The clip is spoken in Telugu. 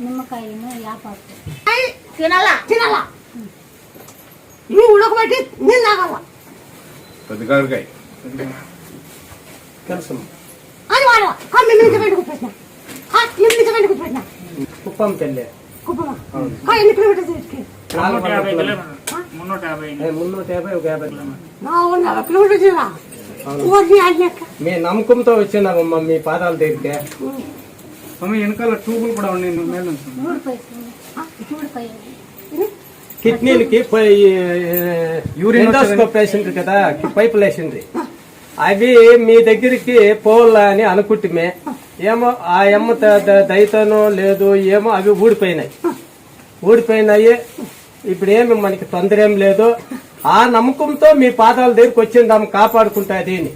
నిమ్మకాయను యాపాకు తినాలా నువ్వు ఉడకబెట్టి నీళ్ళు తాగాల పెద్దకాయకాయ అది వాడవా పెట్టినా కుప్పం పెళ్ళి కుప్పమా ఎన్ని కిలోమీటర్స్ 350 కిలోమీటర్స్ మీ నమ్మకంతో వచ్చినామమ్మా మీ పాదాల దగ్గరికి. వెనకాల ట్యూబులు కూడా ఉన్నాయి కిడ్నీలకి ఎండోస్కోప్ వేసిండ్రు కదా పైపులు వేసిండ్రి అవి మీ దగ్గరికి పోవాలా అని అనుకుంటుమే. ఏమో ఆ అమ్మ దయతోనో లేదు ఏమో అవి ఊడిపోయినాయి. ఇప్పుడు ఏమి మనకి తొందర ఏం లేదు. ఆ నమ్మకంతో మీ పాదాల దగ్గరికి వచ్చిందాము కాపాడుకుంటా దీన్ని.